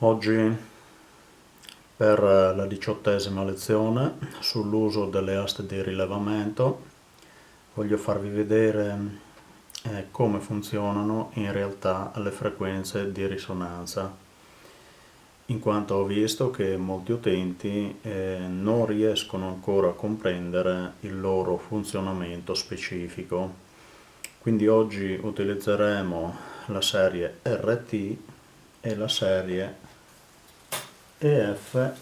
Oggi per la 18ª lezione sull'uso delle aste di rilevamento voglio farvi vedere come funzionano in realtà le frequenze di risonanza, in quanto ho visto che molti utenti non riescono ancora a comprendere il loro funzionamento specifico. Quindi oggi utilizzeremo la serie RT e la serie EF-NMR.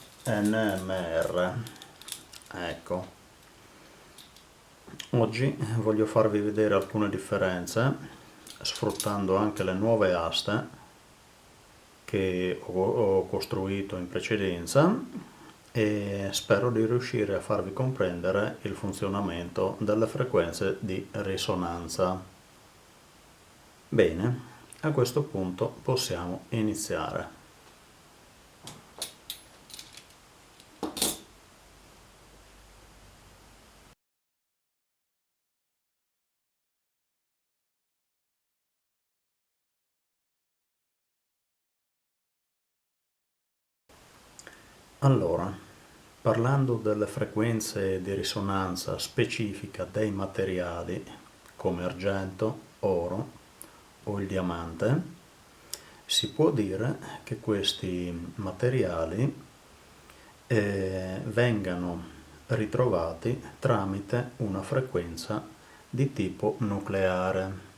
Ecco, oggi voglio farvi vedere alcune differenze sfruttando anche le nuove aste che ho costruito in precedenza e spero di riuscire a farvi comprendere il funzionamento delle frequenze di risonanza. Bene, a questo punto possiamo iniziare. Allora, parlando delle frequenze di risonanza specifica dei materiali come argento, oro o il diamante, si può dire che questi materiali vengano ritrovati tramite una frequenza di tipo nucleare.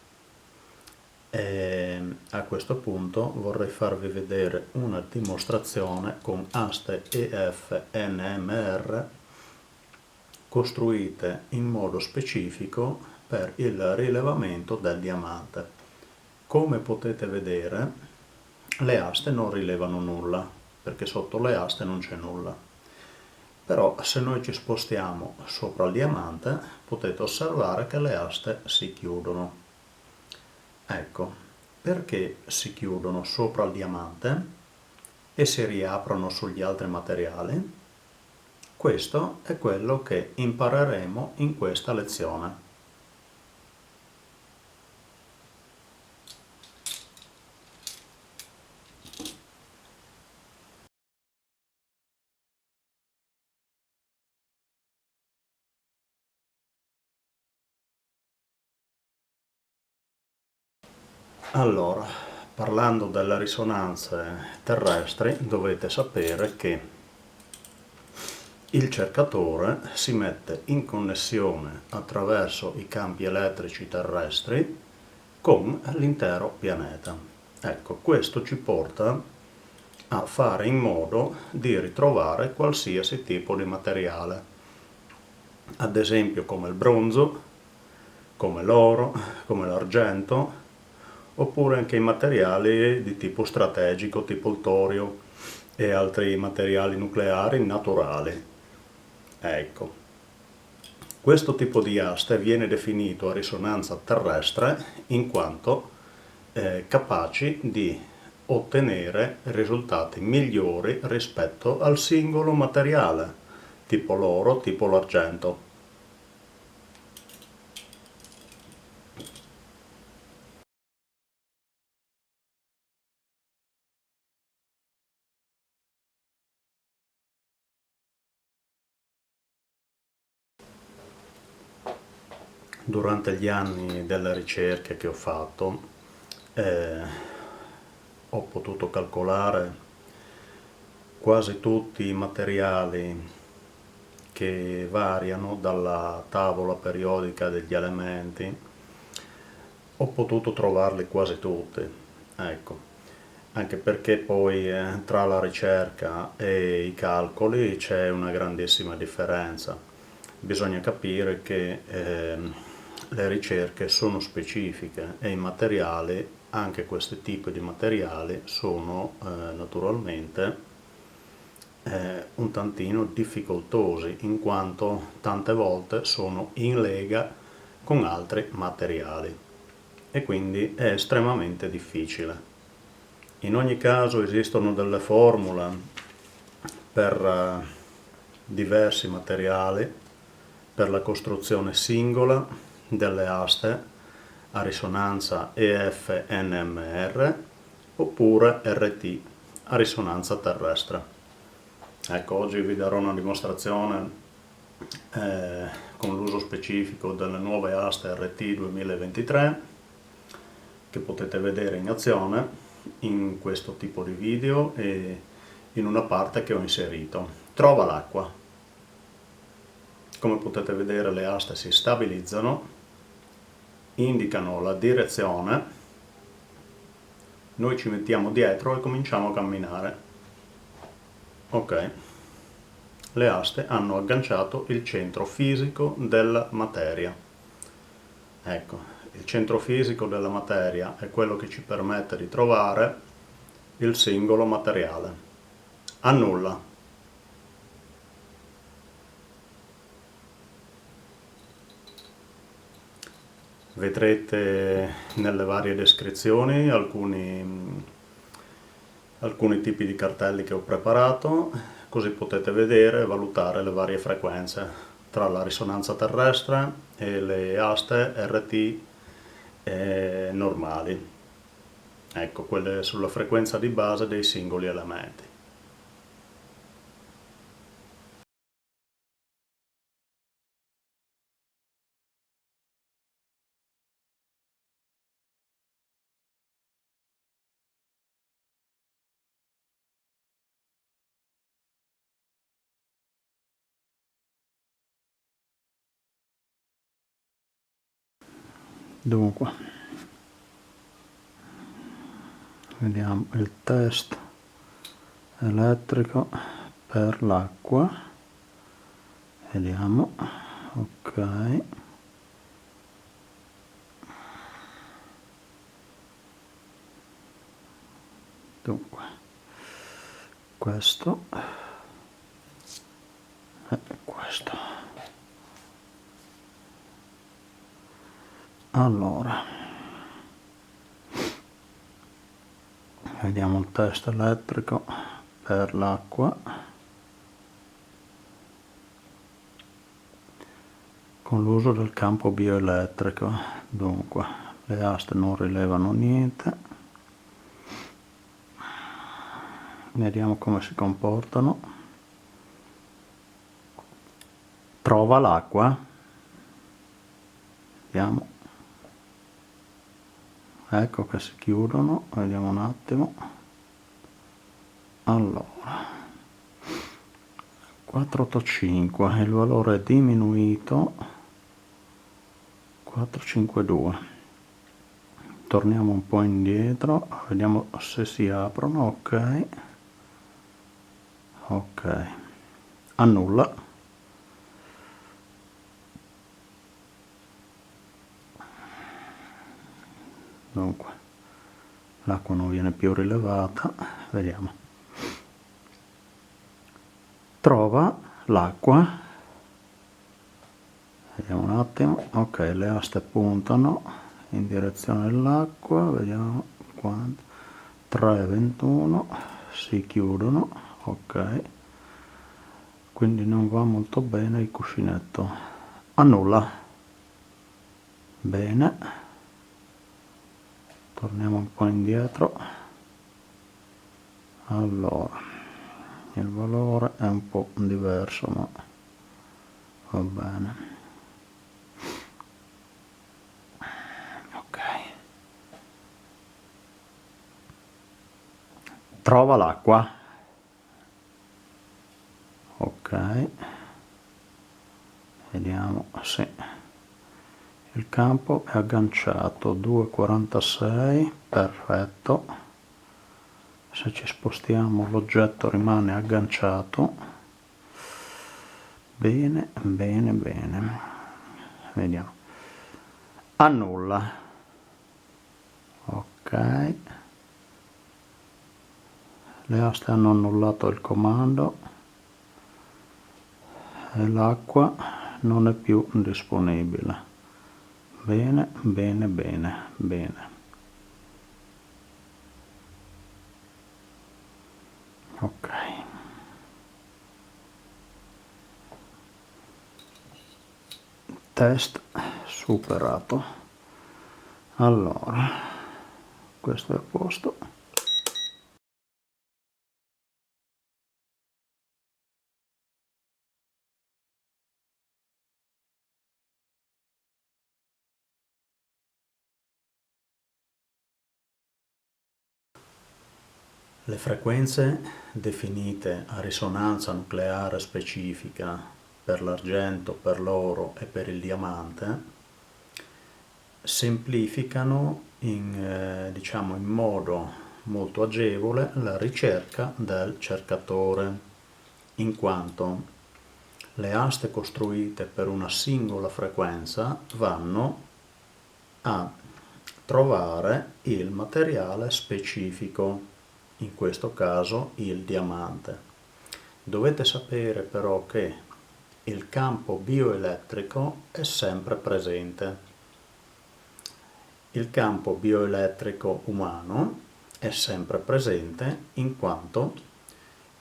A questo punto vorrei farvi vedere una dimostrazione con aste EF-NMR costruite in modo specifico per il rilevamento del diamante. Come potete vedere, le aste non rilevano nulla, perché sotto le aste non c'è nulla. Però se noi ci spostiamo sopra il diamante, potete osservare che le aste si chiudono. Ecco, perché si chiudono sopra il diamante e si riaprono sugli altri materiali? Questo è quello che impareremo in questa lezione. Allora, parlando delle risonanze terrestri, dovete sapere che il cercatore si mette in connessione attraverso i campi elettrici terrestri con l'intero pianeta. Ecco, questo ci porta a fare in modo di ritrovare qualsiasi tipo di materiale, ad esempio come il bronzo, come l'oro, come l'argento, oppure anche i materiali di tipo strategico, tipo il torio e altri materiali nucleari naturali. Ecco, questo tipo di aste viene definito a risonanza terrestre in quanto capaci di ottenere risultati migliori rispetto al singolo materiale, tipo l'oro, tipo l'argento. Durante gli anni delle ricerche che ho fatto ho potuto calcolare quasi tutti i materiali che variano dalla tavola periodica degli elementi, ho potuto trovarli quasi tutti, ecco, anche perché poi tra la ricerca e i calcoli c'è una grandissima differenza. Bisogna capire che le ricerche sono specifiche e i materiali, anche questi tipi di materiali, sono naturalmente un tantino difficoltosi, in quanto tante volte sono in lega con altri materiali e quindi è estremamente difficile. In ogni caso esistono delle formule per diversi materiali per la costruzione singola delle aste a risonanza EF-NMR oppure RT a risonanza terrestre. Ecco, oggi vi darò una dimostrazione con l'uso specifico delle nuove aste RT 2023 che potete vedere in azione in questo tipo di video e in una parte che ho inserito. Trova l'acqua. Come potete vedere le aste si stabilizzano, indicano la direzione, noi ci mettiamo dietro e cominciamo a camminare. Ok, le aste hanno agganciato il centro fisico della materia. Ecco, il centro fisico della materia è quello che ci permette di trovare il singolo materiale. Annulla. Vedrete nelle varie descrizioni alcuni tipi di cartelli che ho preparato, così potete vedere e valutare le varie frequenze tra la risonanza terrestre e le aste RT normali. Ecco, quelle sulla frequenza di base dei singoli elementi. Dunque, vediamo il test elettrico per l'acqua, vediamo, ok, dunque questo e questo. Allora, vediamo il test elettrico per l'acqua con l'uso del campo bioelettrico. Dunque, le aste non rilevano niente, vediamo come si comportano. Trova l'acqua, vediamo, ecco che si chiudono, vediamo un attimo. Allora, 485, il valore è diminuito, 452. Torniamo un po' indietro, vediamo se si aprono. Ok, ok, annulla. Dunque l'acqua non viene più rilevata, vediamo. Trova l'acqua, vediamo un attimo. Ok, le aste puntano in direzione dell'acqua, vediamo quanto, 3,21, si chiudono. Ok, quindi non va molto bene il cuscinetto. Annulla. Bene, torniamo un po' indietro. Allora, il valore è un po' diverso, ma va bene. Ok, trova l'acqua. Ok, vediamo se il campo è agganciato, 2,46, perfetto. Se ci spostiamo l'oggetto rimane agganciato. Bene, bene, bene. Vediamo. Annulla. Ok. Le aste hanno annullato il comando e l'acqua non è più disponibile. Bene, bene, bene, bene. Ok. Test superato. Allora, questo è a posto. Le frequenze definite a risonanza nucleare specifica per l'argento, per l'oro e per il diamante semplificano diciamo in modo molto agevole la ricerca del cercatore, in quanto le aste costruite per una singola frequenza vanno a trovare il materiale specifico, in questo caso il diamante. Dovete sapere però che il campo bioelettrico è sempre presente. Il campo bioelettrico umano è sempre presente in quanto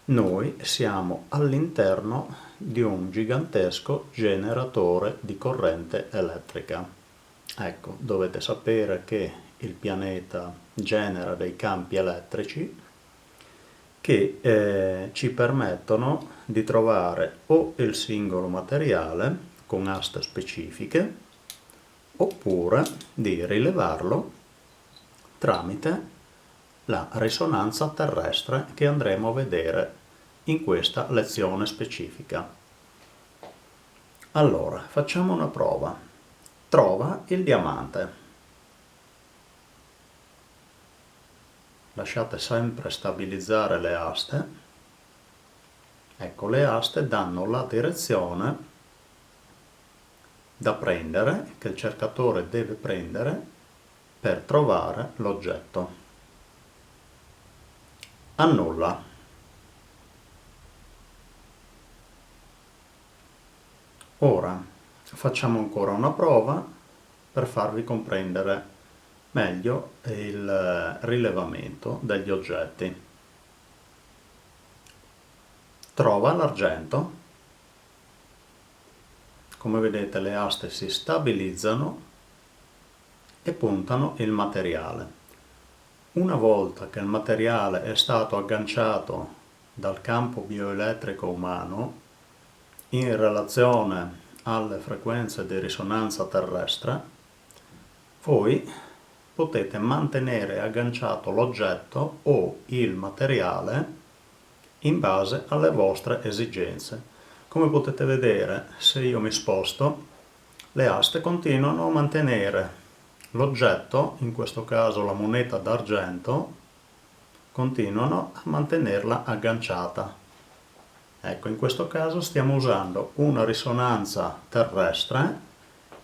noi siamo all'interno di un gigantesco generatore di corrente elettrica. Ecco, dovete sapere che il pianeta genera dei campi elettrici che ci permettono di trovare o il singolo materiale con aste specifiche oppure di rilevarlo tramite la risonanza terrestre che andremo a vedere in questa lezione specifica. Allora, facciamo una prova. Trova il diamante. Lasciate sempre stabilizzare le aste. Ecco, le aste danno la direzione da prendere, che il cercatore deve prendere per trovare l'oggetto. Annulla. Ora facciamo ancora una prova per farvi comprendere meglio il rilevamento degli oggetti. Trova l'argento. Come vedete le aste si stabilizzano e puntano il materiale. Una volta che il materiale è stato agganciato dal campo bioelettrico umano in relazione alle frequenze di risonanza terrestre, voi potete mantenere agganciato l'oggetto o il materiale in base alle vostre esigenze. Come potete vedere, se io mi sposto, le aste continuano a mantenere l'oggetto, in questo caso la moneta d'argento, continuano a mantenerla agganciata. Ecco, in questo caso stiamo usando una risonanza terrestre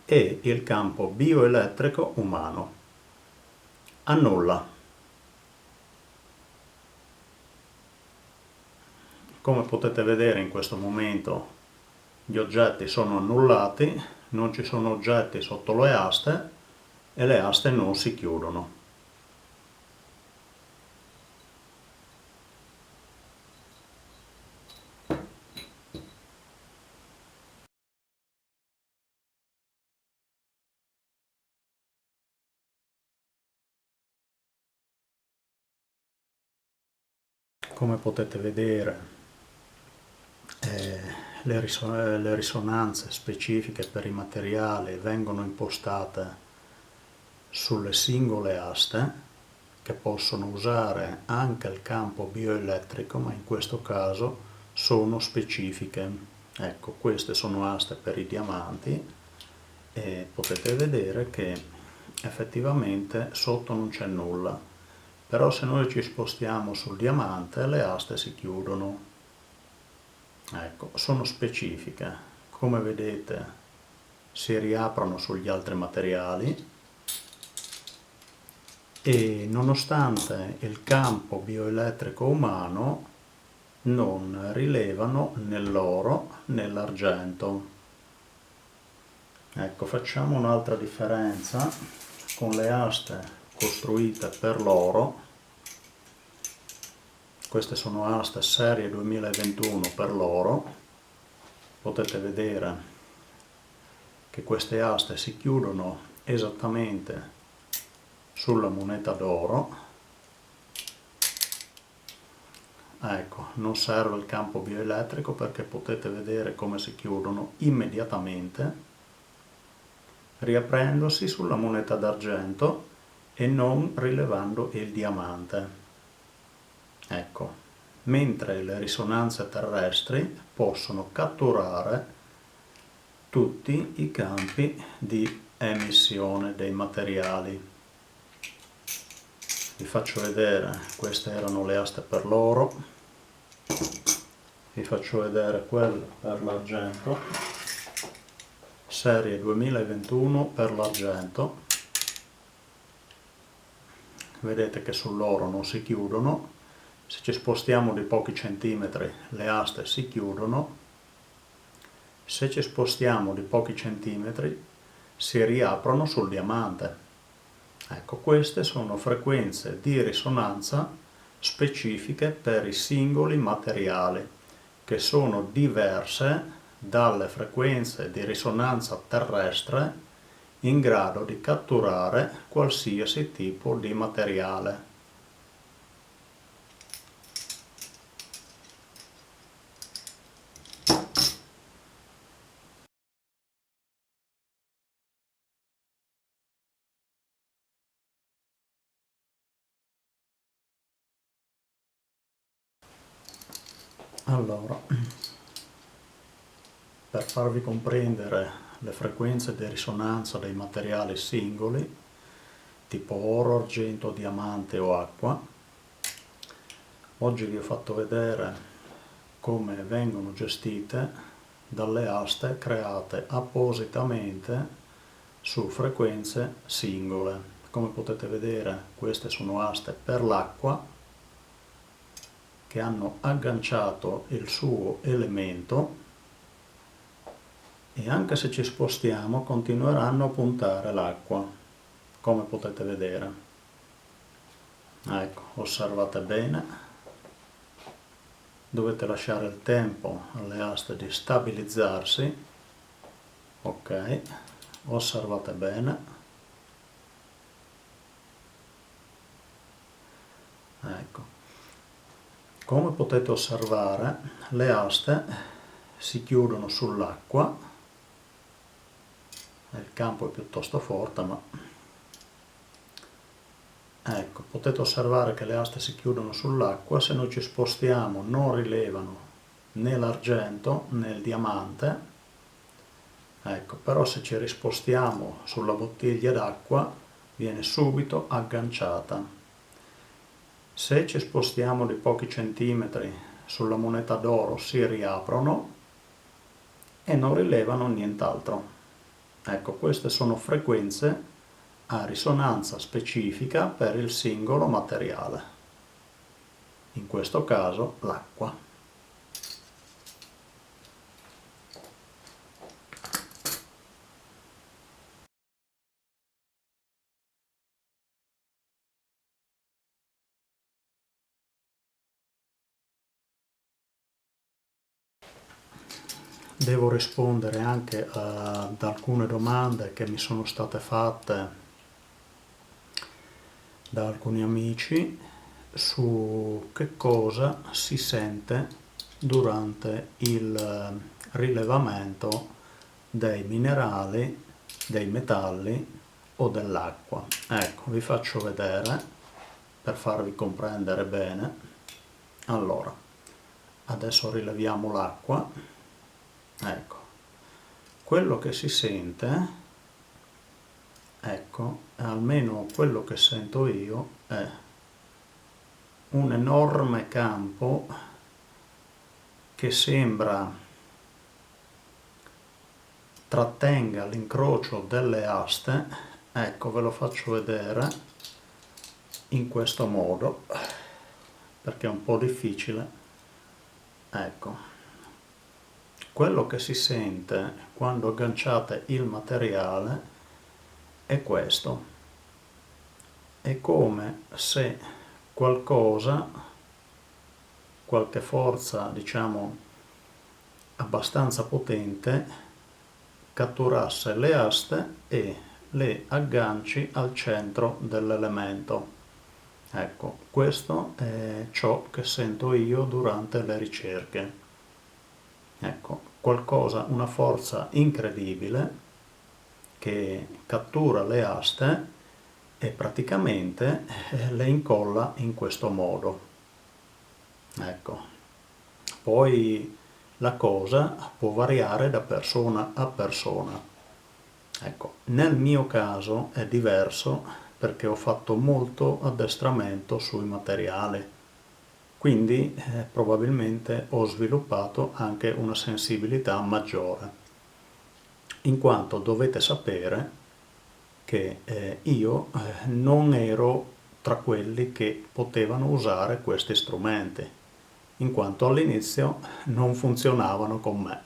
e il campo bioelettrico umano. Annulla. Come potete vedere in questo momento gli oggetti sono annullati, non ci sono oggetti sotto le aste e le aste non si chiudono. Come potete vedere le risonanze specifiche per i materiali vengono impostate sulle singole aste che possono usare anche il campo bioelettrico, ma in questo caso sono specifiche. Ecco, queste sono aste per i diamanti e potete vedere che effettivamente sotto non c'è nulla, però se noi ci spostiamo sul diamante le aste si chiudono. Ecco, sono specifiche, come vedete si riaprono sugli altri materiali e nonostante il campo bioelettrico umano non rilevano né l'oro né l'argento. Ecco, facciamo un'altra differenza con le aste costruite per l'oro. Queste sono aste serie 2021 per l'oro. Potete vedere che queste aste si chiudono esattamente sulla moneta d'oro. Ecco, non serve il campo bioelettrico perché potete vedere come si chiudono immediatamente, riaprendosi sulla moneta d'argento e non rilevando il diamante. Ecco, mentre le risonanze terrestri possono catturare tutti i campi di emissione dei materiali. Vi faccio vedere, queste erano le aste per l'oro, vi faccio vedere quelle per l'argento, serie 2021 per l'argento. Vedete che sull'oro non si chiudono, se ci spostiamo di pochi centimetri le aste si chiudono, se ci spostiamo di pochi centimetri si riaprono sul diamante. Ecco, queste sono frequenze di risonanza specifiche per i singoli materiali, che sono diverse dalle frequenze di risonanza terrestre in grado di catturare qualsiasi tipo di materiale. Allora, per farvi comprendere le frequenze di risonanza dei materiali singoli, tipo oro, argento, diamante o acqua, oggi vi ho fatto vedere come vengono gestite dalle aste create appositamente su frequenze singole. Come potete vedere, queste sono aste per l'acqua che hanno agganciato il suo elemento e anche se ci spostiamo continueranno a puntare l'acqua, come potete vedere. Ecco, osservate bene, dovete lasciare il tempo alle aste di stabilizzarsi. Ok, osservate bene. Ecco, come potete osservare, le aste si chiudono sull'acqua, il campo è piuttosto forte, ma ecco, potete osservare che le aste si chiudono sull'acqua, se noi ci spostiamo non rilevano né l'argento né il diamante, ecco, però se ci rispostiamo sulla bottiglia d'acqua viene subito agganciata. Se ci spostiamo di pochi centimetri sulla moneta d'oro si riaprono e non rilevano nient'altro. Ecco, queste sono frequenze a risonanza specifica per il singolo materiale, in questo caso l'acqua. Devo rispondere anche ad alcune domande che mi sono state fatte da alcuni amici su che cosa si sente durante il rilevamento dei minerali, dei metalli o dell'acqua. Ecco, vi faccio vedere per farvi comprendere bene. Allora, adesso rileviamo l'acqua. Ecco, quello che si sente, ecco, almeno quello che sento io, è un enorme campo che sembra trattenga l'incrocio delle aste. Ecco, ve lo faccio vedere in questo modo, perché è un po' difficile. Ecco. Quello che si sente quando agganciate il materiale è questo. È come se qualcosa, qualche forza, diciamo, abbastanza potente, catturasse le aste e le agganci al centro dell'elemento. Ecco, questo è ciò che sento io durante le ricerche. Ecco, qualcosa, una forza incredibile che cattura le aste e praticamente le incolla in questo modo. Ecco. Poi la cosa può variare da persona a persona. Ecco, nel mio caso è diverso perché ho fatto molto addestramento sui materiali, quindi probabilmente ho sviluppato anche una sensibilità maggiore, in quanto dovete sapere che io non ero tra quelli che potevano usare questi strumenti, in quanto all'inizio non funzionavano con me.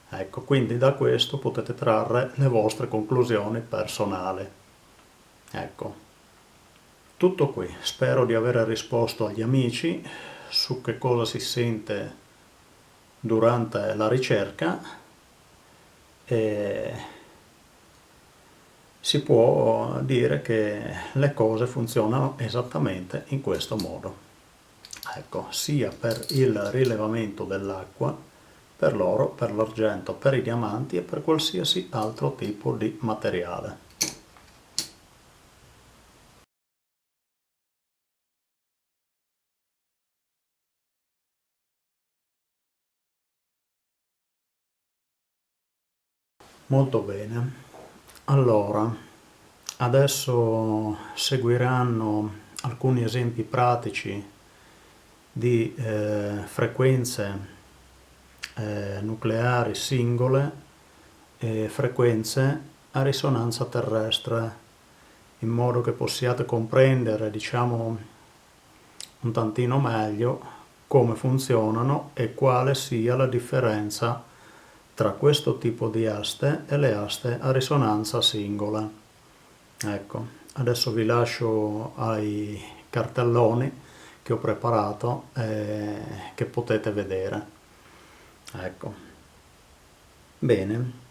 Ecco, quindi da questo potete trarre le vostre conclusioni personali. Ecco, tutto qui. Spero di aver risposto agli amici su che cosa si sente durante la ricerca e si può dire che le cose funzionano esattamente in questo modo. Ecco, sia per il rilevamento dell'acqua, per l'oro, per l'argento, per i diamanti e per qualsiasi altro tipo di materiale. Molto bene. Allora, adesso seguiranno alcuni esempi pratici di frequenze nucleari singole e frequenze a risonanza terrestre, in modo che possiate comprendere, diciamo, un tantino meglio come funzionano e quale sia la differenza tra questo tipo di aste e le aste a risonanza singola. Ecco, adesso vi lascio ai cartelloni che ho preparato e che potete vedere. Ecco, bene.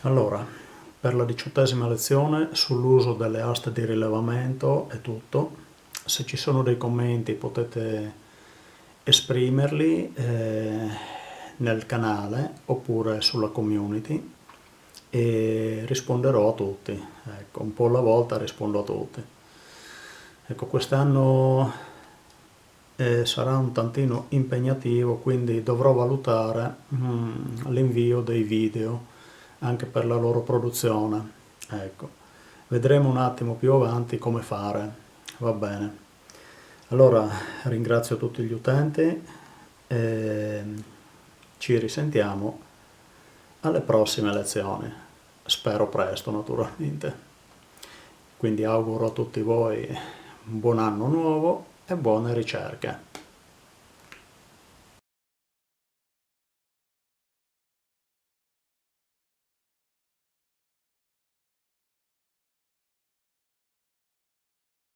Allora, per la 18ª lezione sull'uso delle aste di rilevamento è tutto. Se ci sono dei commenti potete esprimerli nel canale oppure sulla community e risponderò a tutti. Ecco, un po' alla volta rispondo a tutti. Ecco, quest'anno sarà un tantino impegnativo, quindi dovrò valutare l'invio dei video anche per la loro produzione. Ecco, vedremo un attimo più avanti come fare. Va bene. Allora ringrazio tutti gli utenti e ci risentiamo alle prossime lezioni. Spero presto, naturalmente. Quindi auguro a tutti voi un buon anno nuovo e buone ricerche.